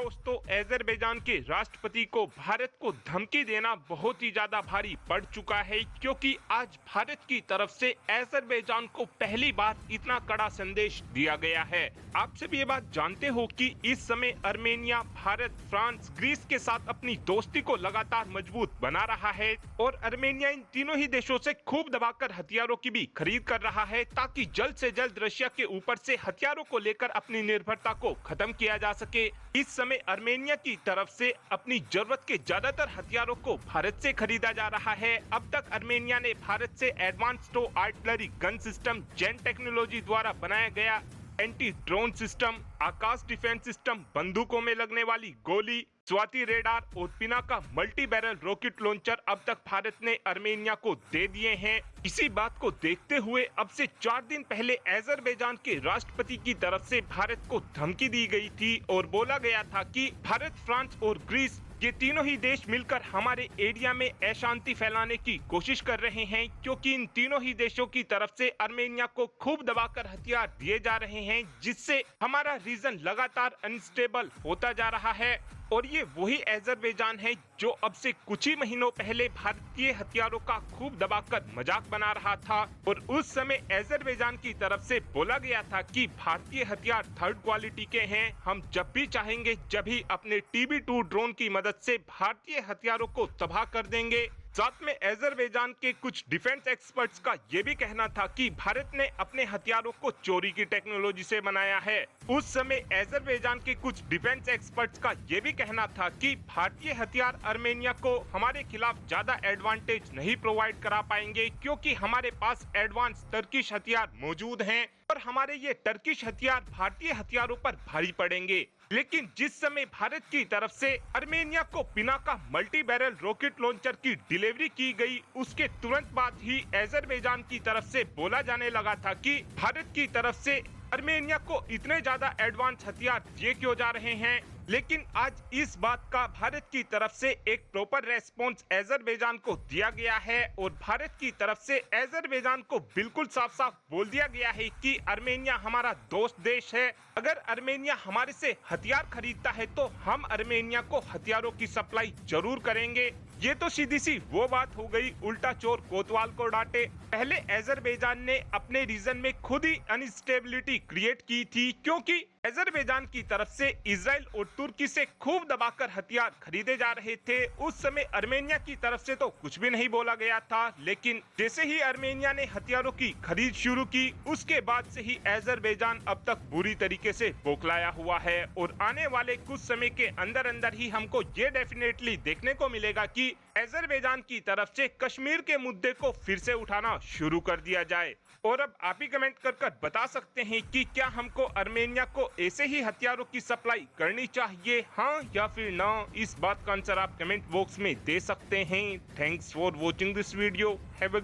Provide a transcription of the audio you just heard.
दोस्तों, अजरबैजान के राष्ट्रपति को भारत को धमकी देना बहुत ही ज्यादा भारी पड़ चुका है, क्योंकि आज भारत की तरफ से अजरबैजान को पहली बार इतना कड़ा संदेश दिया गया है। आप सब ये बात जानते हो कि इस समय अर्मेनिया भारत, फ्रांस, ग्रीस के साथ अपनी दोस्ती को लगातार मजबूत बना रहा है और अर्मेनिया इन तीनों ही देशों से खूब दबाकर हथियारों की भी खरीद कर रहा है, ताकि जल्द से जल्द रशिया के ऊपर से हथियारों को लेकर अपनी निर्भरता को खत्म किया जा सके। इस समय अर्मेनिया की तरफ से अपनी जरूरत के ज्यादातर हथियारों को भारत से खरीदा जा रहा है। अब तक अर्मेनिया ने भारत से एडवांस आर्टिलरी गन सिस्टम, जेन टेक्नोलॉजी द्वारा बनाया गया एंटी ड्रोन सिस्टम, आकाश डिफेंस सिस्टम, बंदूकों में लगने वाली गोली, स्वाति रेडार और Pinaka multi barrel rocket launcher अब तक भारत ने अर्मेनिया को दे दिए हैं। इसी बात को देखते हुए अब से 4 दिन पहले अजरबैजान के राष्ट्रपति की तरफ से भारत को धमकी दी गई थी और बोला गया था कि भारत, फ्रांस और ग्रीस ये तीनों ही देश मिलकर हमारे एरिया में अशांति फैलाने की कोशिश कर रहे हैं, क्योंकि इन तीनों ही देशों की तरफ से अर्मेनिया को खूब दबाकर हथियार दिए जा रहे हैं, जिससे हमारा रीजन लगातार अनस्टेबल होता जा रहा है। और ये वही अजरबैजान है जो अब से कुछ ही महीनों पहले भारतीय हथियारों का खूब दबाकर मजाक बना रहा था और उस समय अजरबैजान की तरफ से बोला गया था कि भारतीय हथियार 3rd क्वालिटी के हैं, हम जब भी चाहेंगे जब ही अपने TB2 ड्रोन की मदद से भारतीय हथियारों को तबाह कर देंगे। साथ में अजरबैजान के कुछ डिफेंस एक्सपर्ट्स का ये भी कहना था कि भारत ने अपने हथियारों को चोरी की टेक्नोलॉजी से बनाया है। उस समय अजरबैजान के कुछ डिफेंस एक्सपर्ट्स का ये भी कहना था कि भारतीय हथियार अर्मेनिया को हमारे खिलाफ ज्यादा एडवांटेज नहीं प्रोवाइड करा पाएंगे, क्योंकि हमारे पास एडवांस टर्किश हथियार मौजूद हैं और हमारे ये टर्किश हथियार भारतीय हथियारों पर भारी पड़ेंगे। लेकिन जिस समय भारत की तरफ से अर्मेनिया को Pinaka multi barrel rocket launcher की डिलीवरी की गई, उसके तुरंत बाद ही अजरबैजान की तरफ से बोला जाने लगा था कि भारत की तरफ से अर्मेनिया को इतने ज्यादा एडवांस हथियार दिए क्यों जा रहे हैं। लेकिन आज इस बात का भारत की तरफ से एक प्रॉपर रेस्पॉन्स अजरबैजान को दिया गया है और भारत की तरफ से अजरबैजान को बिल्कुल साफ साफ बोल दिया गया है कि अर्मेनिया हमारा दोस्त देश है। अगर अर्मेनिया हमारे से हथियार खरीदता है तो हम अर्मेनिया को हथियारों की सप्लाई जरूर करेंगे। ये तो सीधी सी वो बात हो गई, उल्टा चोर कोतवाल को डांटे। पहले अजरबैजान ने अपने रीजन में खुद ही अनस्टेबिलिटी क्रिएट की थी, क्योंकि अजरबैजान की तरफ से इजराइल और तुर्की से खूब दबाकर हथियार खरीदे जा रहे थे। उस समय अर्मेनिया की तरफ से तो कुछ भी नहीं बोला गया था, लेकिन जैसे ही अर्मेनिया ने हथियारों की खरीद शुरू की, उसके बाद से ही अजरबैजान अब तक बुरी तरीके से बौखलाया हुआ है और आने वाले कुछ समय के अंदर अंदर ही हमको ये डेफिनेटली देखने को मिलेगा कि अजरबैजान की तरफ से कश्मीर के मुद्दे को फिर से उठाना शुरू कर दिया जाए। और अब आप ही कमेंट कर बता सकते हैं कि क्या हमको अर्मेनिया को ऐसे ही हथियारों की सप्लाई करनी चाहिए, हाँ या फिर ना। इस बात का आंसर आप कमेंट बॉक्स में दे सकते हैं। Thanks for watching this video. Have a